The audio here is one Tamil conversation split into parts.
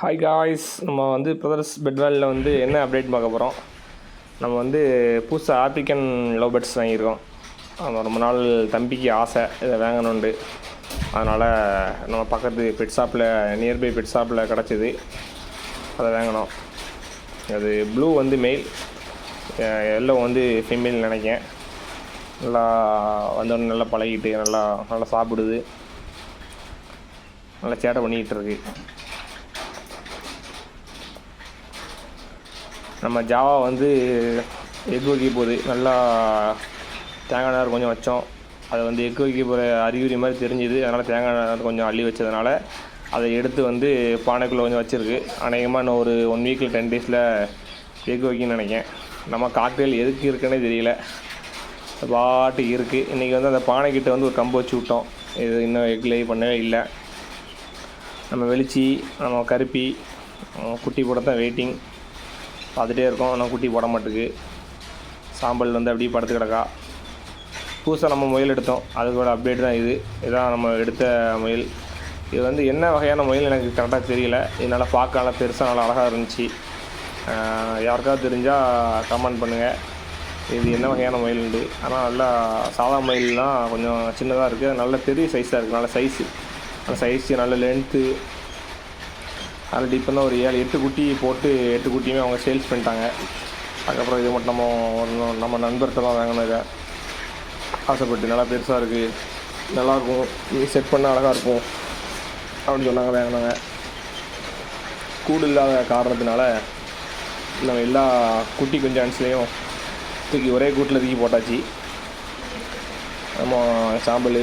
ஹாய் காய்ஸ், நம்ம வந்து பிரதர்ஸ் பெட்வேலில் வந்து என்ன அப்டேட் பார்க்க போகிறோம். நம்ம வந்து புதுசாக ஆப்ரிக்கன் லவ் பேர்ட்ஸ் வாங்கியிருக்கோம். ரொம்ப நாள் தம்பிக்கு ஆசை இதை வாங்கணுண்டு. அதனால் நம்ம பக்கத்து பெட் ஷாப்பில் நியர்பை பெட் ஷாப்பில் கிடச்சிது, அதை வாங்கினோம். அது ப்ளூ வந்து மெயில், எல்லோ வந்து ஃபீமேல் நினைக்கேன். நல்லா வந்தோடனே நல்லா பழகிட்டு நல்லா சாப்பிடுது, நல்லா சேட்டை பண்ணிக்கிட்டு இருக்கு. நம்ம ஜாவா வந்து எக் வைக்க போகுது. நல்லா தேங்காய் நார் கொஞ்சம் வச்சோம். அதை வந்து எக் வைக்க போகிற அறிகுறி மாதிரி தெரிஞ்சுது. அதனால் தேங்காய் நார் கொஞ்சம் அள்ளி வச்சதுனால அதை எடுத்து வந்து பானைக்குள்ளே கொஞ்சம் வச்சுருக்கு. அநேகமாக இன்னும் ஒரு 1 வீக்கில் 10 டேஸில் எக் வைக்கணும்னு நினைக்கேன். நம்ம காக்டெயில் எதுக்கு இருக்குன்னே தெரியல, பாட்டு இருக்குது. இன்றைக்கி வந்து அந்த பானைக்கிட்ட வந்து ஒரு கம்பு வச்சு விட்டோம். இது இன்னும் எக் லே பண்ணவே இல்லை. நம்ம வெளிச்சி நம்ம கருப்பி குட்டி போட தான் வெயிட்டிங் பார்த்துட்டே இருக்கோம். ஆனால் குட்டி போட மாட்டுக்கு. சாம்பல் வந்து அப்படியே படுத்து கிடக்கா. புதுசாக நம்ம முயல் எடுத்தோம், அதுக்கோட அப்டேட் தான் இது. இதுதான் நம்ம எடுத்த முயல். இது வந்து என்ன வகையான முயல் எனக்கு கரெக்டாக தெரியல. இதனால் பார்க்க நல்லா பெருசாக நல்லா அழகாக இருந்துச்சு. யாருக்காவது தெரிஞ்சால் கமெண்ட் பண்ணுங்கள் இது என்ன வகையான முயல் உண்டு. ஆனால் நல்லா சாதா முயல்னால் கொஞ்சம் சின்னதாக இருக்குது, நல்ல பெரிய சைஸாக இருக்குது. நல்ல சைஸு, நல்ல சைஸு, நல்ல லென்த்து. அதில் இப்போ தான் ஒரு 7-8 குட்டி போட்டு 8 குட்டியுமே அவங்க சேல்ஸ் பண்ணிட்டாங்க. அதுக்கப்புறம் இது மட்டும் நம்ம நண்பர்கிட்ட தான் வாங்கினோம். இதை ஆசைப்பட்டு நல்லா பெருசாக இருக்குது, நல்லாயிருக்கும், நீ செட் பண்ண அழகாக இருக்கும் அப்படின்னு சொன்னாங்க, வாங்கினாங்க. கூடு இல்லாத காரணத்தினால நம்ம எல்லா குட்டி குஞ்சான்ஸ்லேயும் தூக்கி ஒரே கூட்டில் தூக்கி போட்டாச்சு. நம்ம சாம்பல்,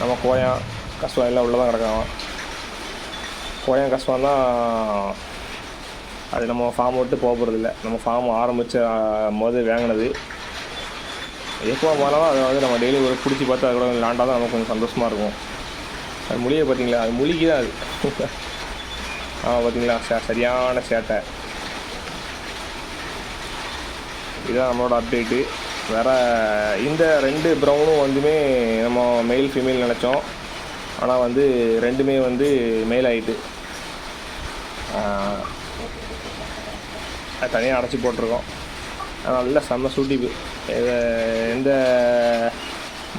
நம்ம கோயம், கஷ்டம் எல்லாம் உள்ளே தான் கிடக்கான். கோயம் கஷ்டம் தான், அது நம்ம ஃபார்ம் விட்டு போகிறதில்ல. நம்ம ஃபார்ம் ஆரம்பித்த போது வாங்கினது. எப்போ போனாலும் அதை வந்து நம்ம டெய்லி ஒரு பிடிச்சி பார்த்து அது கூட விளாண்டா தான் நமக்கு கொஞ்சம் சந்தோஷமாக இருக்கும். அது மொழியை பார்த்தீங்களா, அது மொழிக்கு தான் அது. பார்த்தீங்களா, சரியான சேட்டை. இதுதான் நம்மளோட அப்டேட்டு. வேறு இந்த 2 ப்ரௌனும் வந்துமே நம்ம மெயில் ஃபீமேல் நினச்சோம். ஆனால் வந்து ரெண்டுமே வந்து மெயில் ஆகிட்டு தனியாக அடைச்சி போட்டிருக்கோம். நல்லா செம்ம சூட்டிப்பு. இதை எந்த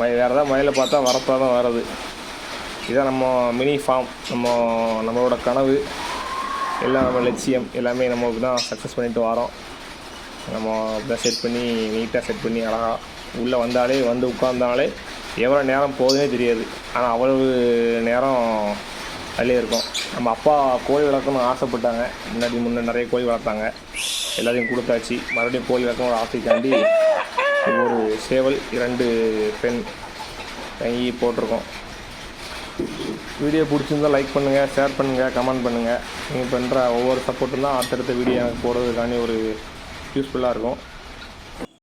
வேறு ஏதாவது மயிலை பார்த்தா வரத்தாக தான் வர்றது. இதான் நம்ம மினி ஃபார்ம். நம்மளோட கனவு எல்லாம், நம்ம லட்சியம் எல்லாமே நமக்கு தான் சக்ஸஸ் பண்ணிட்டு வரோம். நம்ம அப்படிதான் செட் பண்ணி நீட்டாக செட் பண்ணி அழகாக உள்ளே வந்தாலே வந்து உட்கார்ந்தாலே எவ்வளோ நேரம் போகுதுன்னே தெரியாது. ஆனால் அவ்வளவு நேரம் அதிலே இருக்கும். நம்ம அப்பா கோழி வளர்க்கணும்னு ஆசைப்பட்டாங்க. முன்னே நிறைய கோழி வளர்த்தாங்க, எல்லாத்தையும் கொடுத்தாச்சு. மறுபடியும் கோழி வளர்க்கணும் ஒரு ஆசைக்காண்டி ஒரு சேவல் 2 பெண் வாங்கி போட்டிருக்கோம். வீடியோ பிடிச்சிருந்தால் லைக் பண்ணுங்கள், ஷேர் பண்ணுங்கள், கமெண்ட் பண்ணுங்கள். நீங்கள் பண்ணுற ஒவ்வொரு சப்போர்ட்டும் தான் அடுத்தடுத்த வீடியோ எனக்கு போடுறதுக்காண்டி ஒரு யூஸ்ஃபுல்லாக இருக்கும்.